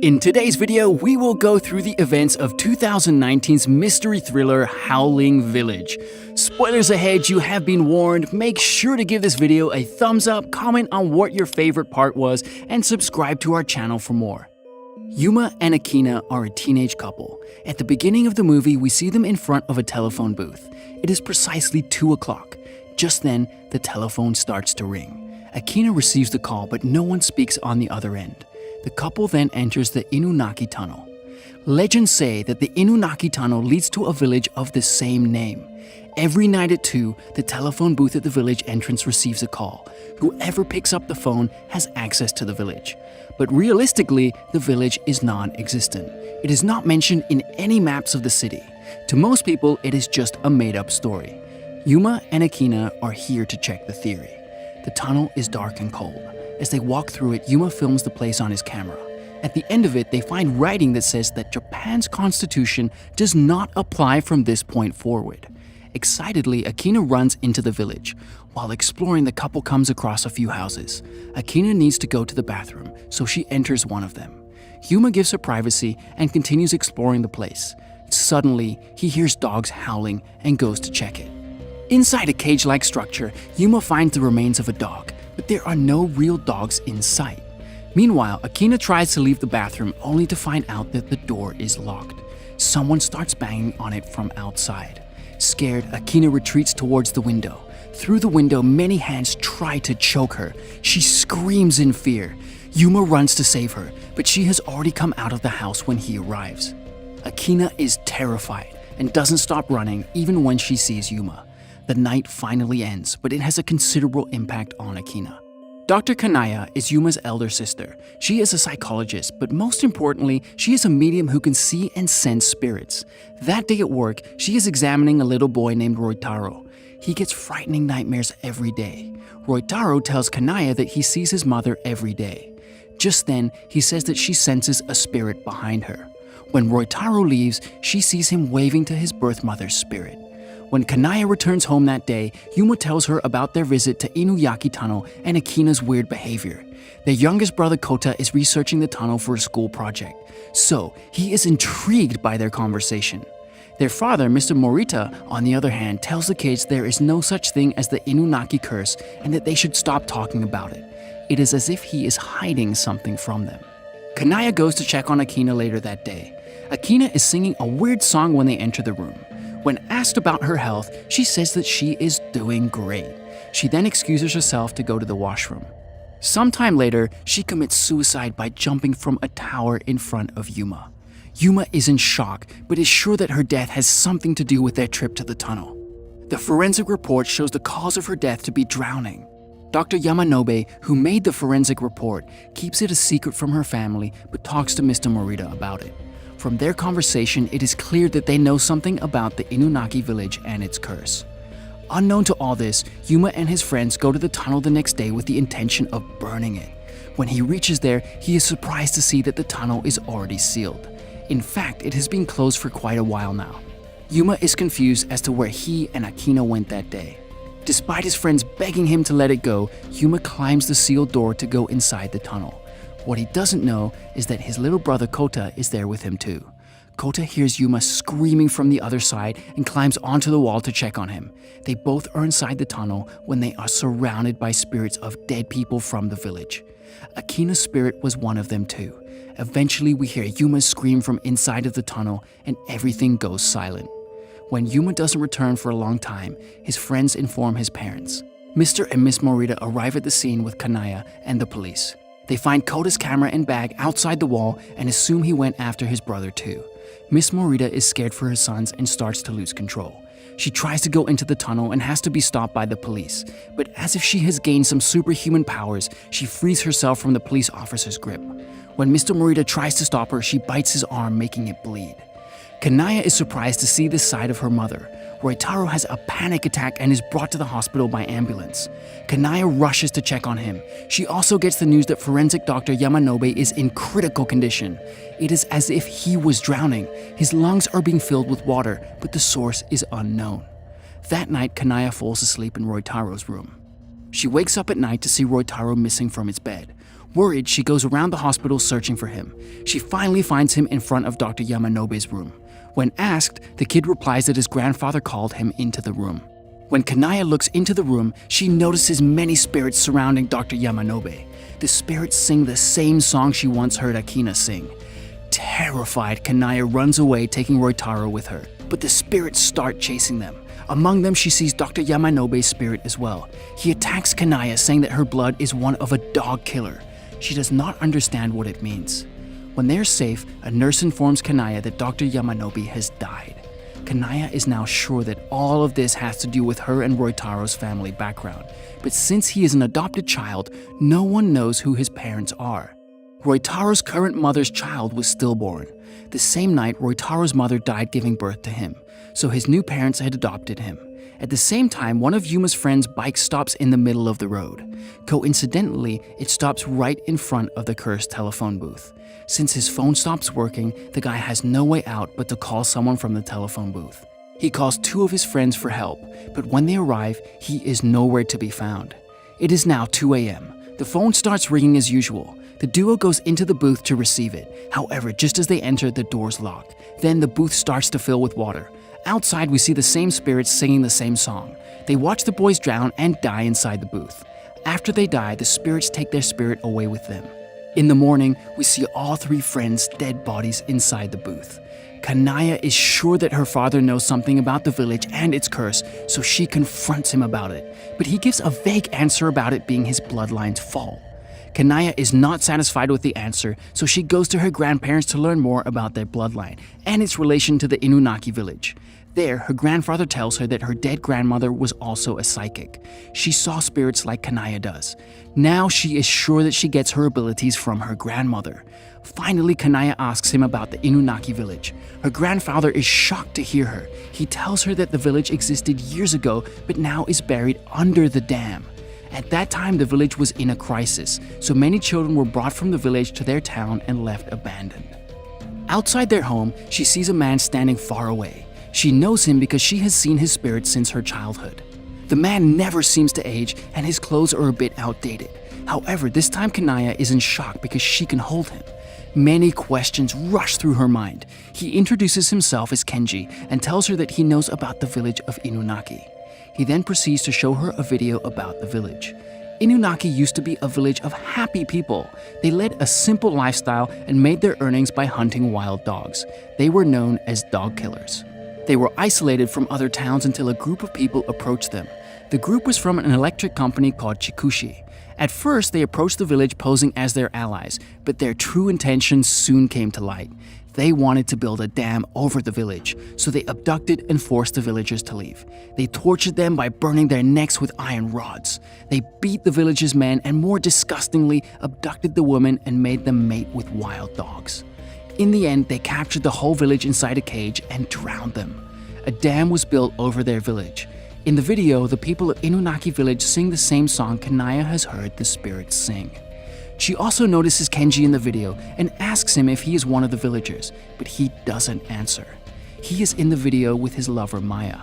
In today's video, we will go through the events of 2019's mystery thriller Howling Village. Spoilers ahead, you have been warned. Make sure to give this video a thumbs up, comment on what your favorite part was, and subscribe to our channel for more. Yuma and Akina are a teenage couple. At the beginning of the movie, we see them in front of a telephone booth. It is precisely 2 o'clock. Just then, the telephone starts to ring. Akina receives the call, but no one speaks on the other end. The couple then enters the Inunaki Tunnel. Legends say that the Inunaki Tunnel leads to a village of the same name. Every night at 2, the telephone booth at the village entrance receives a call. Whoever picks up the phone has access to the village. But realistically, the village is non-existent. It is not mentioned in any maps of the city. To most people, it is just a made-up story. Yuma and Akina are here to check the theory. The tunnel is dark and cold. As they walk through it, Yuma films the place on his camera. At the end of it, they find writing that says that Japan's constitution does not apply from this point forward. Excitedly, Akina runs into the village. While exploring, the couple comes across a few houses. Akina needs to go to the bathroom, so she enters one of them. Yuma gives her privacy and continues exploring the place. Suddenly, he hears dogs howling and goes to check it. Inside a cage-like structure, Yuma finds the remains of a dog, but there are no real dogs in sight. Meanwhile, Akina tries to leave the bathroom only to find out that the door is locked. Someone starts banging on it from outside. Scared, Akina retreats towards the window. Through the window, many hands try to choke her. She screams in fear. Yuma runs to save her, but she has already come out of the house when he arrives. Akina is terrified and doesn't stop running even when she sees Yuma. The night finally ends, but it has a considerable impact on Akina. Dr. Kanaya is Yuma's elder sister. She is a psychologist, but most importantly, she is a medium who can see and sense spirits. That day at work, she is examining a little boy named Roitaro. He gets frightening nightmares every day. Roitaro tells Kanaya that he sees his mother every day. Just then, he says that she senses a spirit behind her. When Roitaro leaves, she sees him waving to his birth mother's spirit. When Kanaya returns home that day, Yuma tells her about their visit to Inuyaki Tunnel and Akina's weird behavior. Their youngest brother Kota is researching the tunnel for a school project, so he is intrigued by their conversation. Their father, Mr. Morita, on the other hand, tells the kids there is no such thing as the Inunaki curse and that they should stop talking about it. It is as if he is hiding something from them. Kanaya goes to check on Akina later that day. Akina is singing a weird song when they enter the room. When asked about her health, she says that she is doing great. She then excuses herself to go to the washroom. Sometime later, she commits suicide by jumping from a tower in front of Yuma. Yuma is in shock, but is sure that her death has something to do with their trip to the tunnel. The forensic report shows the cause of her death to be drowning. Dr. Yamanobe, who made the forensic report, keeps it a secret from her family, but talks to Mr. Morita about it. From their conversation, it is clear that they know something about the Inunaki village and its curse. Unknown to all this, Yuma and his friends go to the tunnel the next day with the intention of burning it. When he reaches there, he is surprised to see that the tunnel is already sealed. In fact, it has been closed for quite a while now. Yuma is confused as to where he and Akina went that day. Despite his friends begging him to let it go, Yuma climbs the sealed door to go inside the tunnel. What he doesn't know is that his little brother Kota is there with him too. Kota hears Yuma screaming from the other side and climbs onto the wall to check on him. They both are inside the tunnel when they are surrounded by spirits of dead people from the village. Akina's spirit was one of them too. Eventually we hear Yuma scream from inside of the tunnel and everything goes silent. When Yuma doesn't return for a long time, his friends inform his parents. Mr. and Miss Morita arrive at the scene with Kanaya and the police. They find Kota's camera and bag outside the wall and assume he went after his brother too. Miss Morita is scared for her sons and starts to lose control. She tries to go into the tunnel and has to be stopped by the police, but as if she has gained some superhuman powers, she frees herself from the police officer's grip. When Mr. Morita tries to stop her, she bites his arm, making it bleed. Kanaya is surprised to see this side of her mother. Roitaro has a panic attack and is brought to the hospital by ambulance. Kanaya rushes to check on him. She also gets the news that forensic doctor Yamanobe is in critical condition. It is as if he was drowning. His lungs are being filled with water, but the source is unknown. That night, Kanaya falls asleep in Roitaro's room. She wakes up at night to see Roitaro missing from his bed. Worried, she goes around the hospital searching for him. She finally finds him in front of Dr. Yamanobe's room. When asked, the kid replies that his grandfather called him into the room. When Kanaya looks into the room, she notices many spirits surrounding Dr. Yamanobe. The spirits sing the same song she once heard Akina sing. Terrified, Kanaya runs away, taking Roitaro with her, but the spirits start chasing them. Among them, she sees Dr. Yamanobe's spirit as well. He attacks Kanaya, saying that her blood is one of a dog killer. She does not understand what it means. When they are safe, a nurse informs Kanaya that Dr. Yamanobe has died. Kanaya is now sure that all of this has to do with her and Roitaro's family background, but since he is an adopted child, no one knows who his parents are. Roitaro's current mother's child was stillborn. The same night, Roitaro's mother died giving birth to him, so his new parents had adopted him. At the same time, one of Yuma's friend's bike stops in the middle of the road. Coincidentally, it stops right in front of the cursed telephone booth. Since his phone stops working, the guy has no way out but to call someone from the telephone booth. He calls two of his friends for help, but when they arrive, he is nowhere to be found. It is now 2 a.m. The phone starts ringing as usual. The duo goes into the booth to receive it. However, just as they enter, the doors lock. Then the booth starts to fill with water. Outside, we see the same spirits singing the same song. They watch the boys drown and die inside the booth. After they die, the spirits take their spirit away with them. In the morning, we see all three friends' dead bodies inside the booth. Kanaya is sure that her father knows something about the village and its curse, so she confronts him about it. But he gives a vague answer about it being his bloodline's fault. Kanaya is not satisfied with the answer, so she goes to her grandparents to learn more about their bloodline and its relation to the Inunaki village. There, her grandfather tells her that her dead grandmother was also a psychic. She saw spirits like Kanaya does. Now she is sure that she gets her abilities from her grandmother. Finally, Kanaya asks him about the Inunaki village. Her grandfather is shocked to hear her. He tells her that the village existed years ago, but now is buried under the dam. At that time, the village was in a crisis, so many children were brought from the village to their town and left abandoned. Outside their home, she sees a man standing far away. She knows him because she has seen his spirit since her childhood. The man never seems to age, and his clothes are a bit outdated. However, this time Kanaya is in shock because she can hold him. Many questions rush through her mind. He introduces himself as Kenji and tells her that he knows about the village of Inunaki. He then proceeds to show her a video about the village. Inunaki used to be a village of happy people. They led a simple lifestyle and made their earnings by hunting wild dogs. They were known as dog killers. They were isolated from other towns until a group of people approached them. The group was from an electric company called Chikushi. At first, they approached the village posing as their allies, but their true intentions soon came to light. They wanted to build a dam over the village, so they abducted and forced the villagers to leave. They tortured them by burning their necks with iron rods. They beat the village's men and, more disgustingly, abducted the women and made them mate with wild dogs. In the end, they captured the whole village inside a cage and drowned them. A dam was built over their village. In the video, the people of Inunaki village sing the same song Kanaya has heard the spirits sing. She also notices Kenji in the video and asks him if he is one of the villagers, but he doesn't answer. He is in the video with his lover Maya.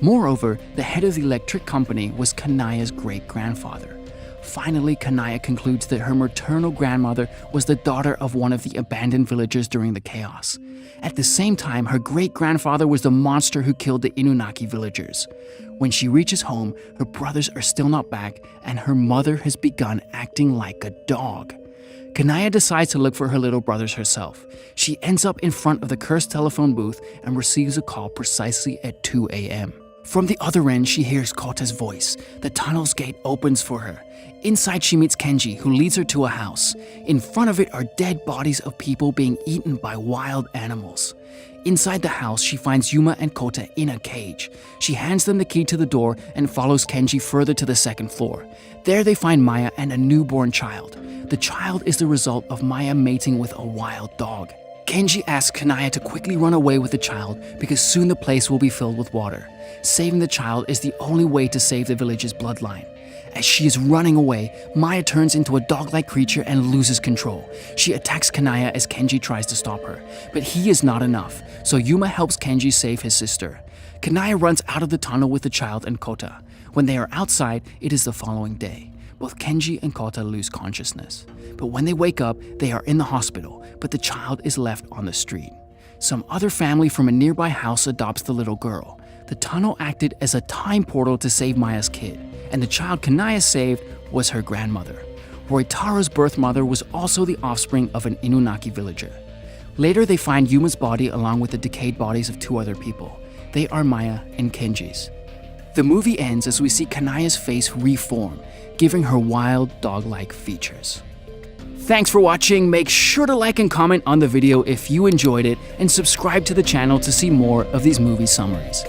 Moreover, the head of the electric company was Kanaya's great-grandfather. Finally, Kanaya concludes that her maternal grandmother was the daughter of one of the abandoned villagers during the chaos. At the same time, her great-grandfather was the monster who killed the Inunaki villagers. When she reaches home, her brothers are still not back, and her mother has begun acting like a dog. Kanaya decides to look for her little brothers herself. She ends up in front of the cursed telephone booth and receives a call precisely at 2 a.m. From the other end, she hears Kota's voice. The tunnel's gate opens for her. Inside, she meets Kenji, who leads her to a house. In front of it are dead bodies of people being eaten by wild animals. Inside the house, she finds Yuma and Kota in a cage. She hands them the key to the door and follows Kenji further to the second floor. There they find Maya and a newborn child. The child is the result of Maya mating with a wild dog. Kenji asks Kanaya to quickly run away with the child because soon the place will be filled with water. Saving the child is the only way to save the village's bloodline. As she is running away, Maya turns into a dog-like creature and loses control. She attacks Kanaya as Kenji tries to stop her, but he is not enough, so Yuma helps Kenji save his sister. Kanaya runs out of the tunnel with the child and Kota. When they are outside, it is the following day. Both Kenji and Kota lose consciousness, but when they wake up, they are in the hospital, but the child is left on the street. Some other family from a nearby house adopts the little girl. The tunnel acted as a time portal to save Maya's kid, and the child Kanaya saved was her grandmother. Roitaro's birth mother was also the offspring of an Inunaki villager. Later, they find Yuma's body along with the decayed bodies of 2 other people. They are Maya and Kenji's. The movie ends as we see Kanaya's face reform, giving her wild, dog-like features. Thanks for watching. Make sure to like and comment on the video if you enjoyed it, and subscribe to the channel to see more of these movie summaries.